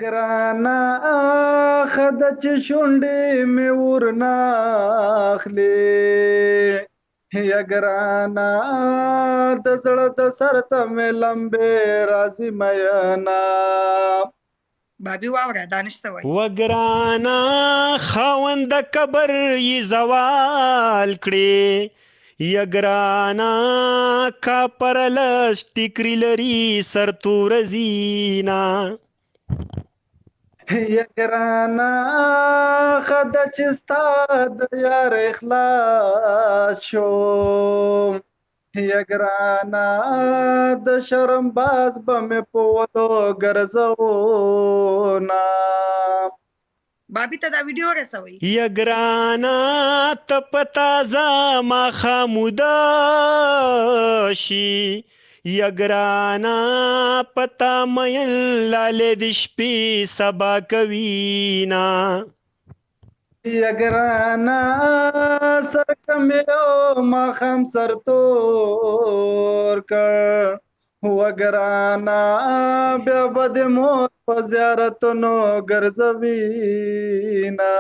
ګرانا خد چې شونډې مې ورنه اخلي یا ګرانا د زړه د سر ته مې لمبې راځي مینا بابي واوره دانش څه وایي وګرانا خاوند قبر یې زوال کړي یګرانا کا پرلس ټیکری لري سرتور زینا یا ګرانا خد چې ستا د یار اخلاص شو یا ګرانا د شرم باز به مې په ولو ګرځونا بابي ته دا ویډیو وګوره څه وایي یګرانا ته په تازه ماښاموده شي یګرانا پتا مین لالې د شپې سبا کوینا یا ګرانا سر کمیو ماخام سر تور کړ و ګرانا بیا به د مور په زیارتونو ګرځوینا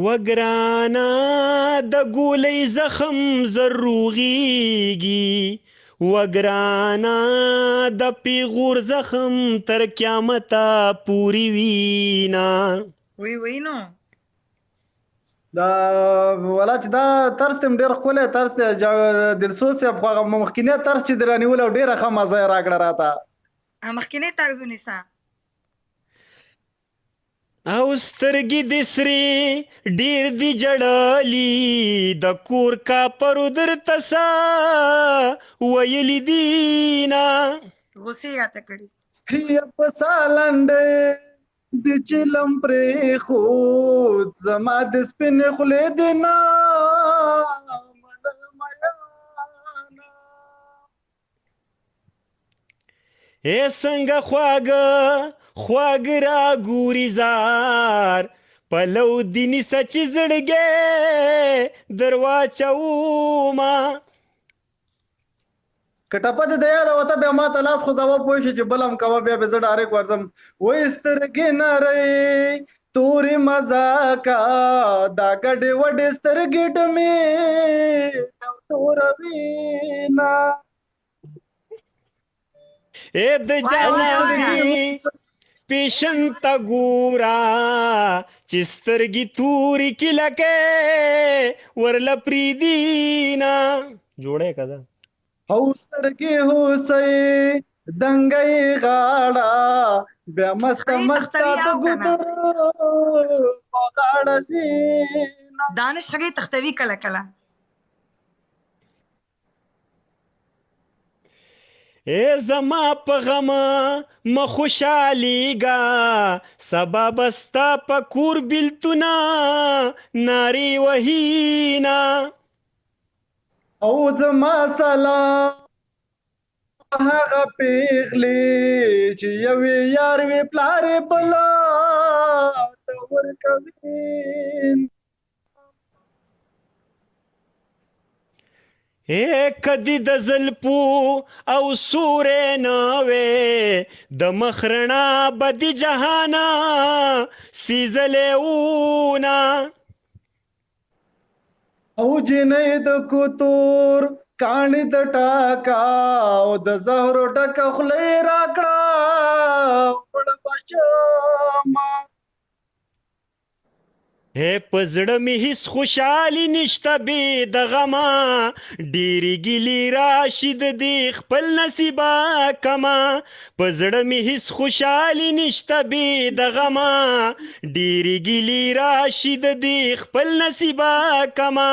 وګرانا د ګولۍ زخم زروغیږي وګرانا د پیغور زخم تر قیامته پوری وینا وی نو دا ولا چې دا ترس تم ډیر ښکلی ترس دی دلسوز صاحب خو هغه مخکینی ترس چې در رانیول او ډېره ښه مزه یې راکړه راته مخکینی طرز ونیسه او سترګې د سرې ډېر دي جړلي د کور کا پرو درته څه ویلي دینه غصې راته کړي یا په سالنډې د چلم پرېښود زما د سپینې خولې د نه منل میانه ای څنګه خواږه را ګوري زار پلو دیني سچ زړګې درواچوما که ټپه دې د یاده وته بیا ما ته لاس خوځوه پوه شي چې بل هم کوه بیا به زه ډارېک ورځم وایي سترګې نرۍ تورې مزاکه دا ګډې وډې سترګې ډمې او توره وینا ای د جانانې پیشن تا ګورا چې سترګې تورې کې لکې ورله پریدینا جوړه کده او سترګې هوسۍ دنګۍ غاړه بیا مسته مسته د ګودرو په غاړه ځینا دانش هغې تختوي کله کله ای زما په غمه مه خوشحالیږه سبا به ستا په کور بیلتونه نارې وهینا او زما سلام هغه پیغلې چې یوې یار وې پلار یې بله ته ورکوي ای کدی د زلپو او سورې نوې د مخرنا بدی جهانا سیزلې اونا او جنې د کوتور کاڼي د ټاکا او د زهرو ټکه خوله یې راکړه وړه بشما اے په زړه مې هیڅ خوشحالي نشته بې د غمه ډېرې ګیلې راشي د دې خپل نصیبه کمه په زړه مې هیڅ خوشحالي نشته بې د غمه ډېرې ګیلې راشي د دې خپل نصیبه کمه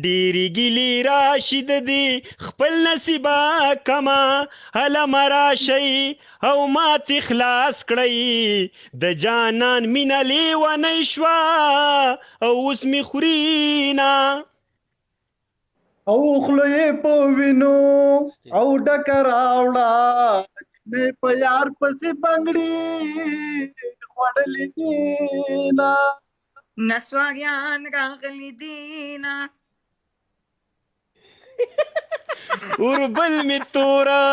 ډېرې ګیلې راشي د دې خپل نصیبه کمه هلمه راشئ او ماتې خلاص کړئ د جانان مینه لیونی شوه او اوس می خورینا او خوله یې په وینو او ډکه راوړه جنې په یار پسې بنګړي خوړلې دینه نسواریان راغلي دینه اوربل می توره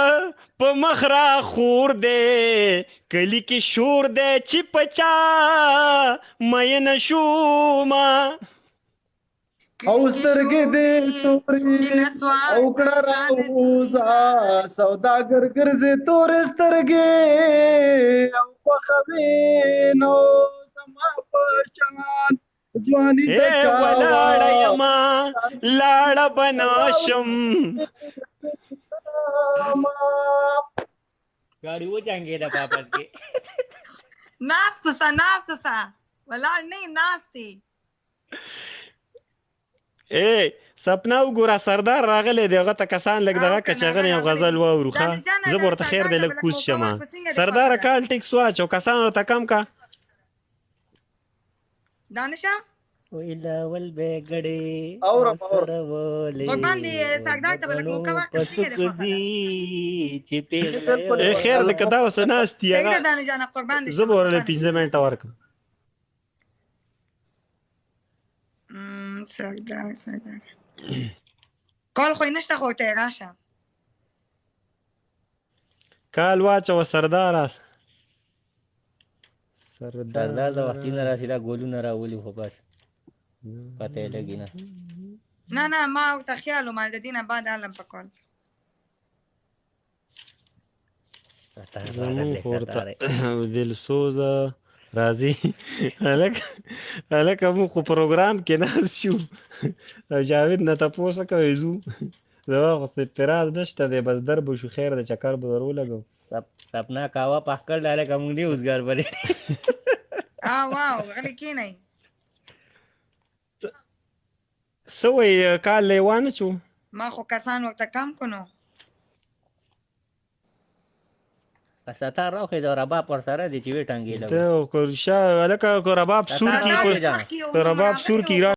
په مخ را خور دی کلی کې شور دی چې پچا مینه شوما او سترګې دې تورې او کړه راوزا سوداګر ګرځې تورې سترګې او خوښوي نو زما په شان ځواني د چا ولاړه یما لاړه بناشم गाड़ी वो जाएंगे ना वापस के ناستو سا ولاړ نه ناستي سپنا وګوره سردار راغلی دی هغه ته کسان لږ دغه که چې هغه نه یو غزل واورو ښه زه به ورته خیر دی لږ کوز شمه سرداره کال ټیکس واچو کسان ورته کم کا دانشا ویلا ول بګړې اورم قربان دي سردار ته بلک موکوا پسکزي چې خیر لکه دا اوس ناستي څنګه هغه دانه جانا قربان دي زه به ورله 15 منټه ورکړم سردار کال خو نشته خو ته راشه کال واچو سردار سردار د وختي نه راسي دا ګولونه راولي خو بس پته لګی نه نه ما ورته خیال مال د دینه بعد علم په کال زمون ورته دلسوزه راځي هلکه موږ خو پروګرام کې ناست شو جاوید نه تپوسه کوي زو زما خو اعتراض نشته دی بس در به شو خیر د چکر به در ولګو سپنا کاوا پخکړ ډاله کوم دی اوسګار بلې واو غلی کینای سوی کال لیوانه چو ما خو کسان ورته کم کنو ستار راوخې د رباب پر سره دی چې وی ټنګې لګو ته کو رباب سور کی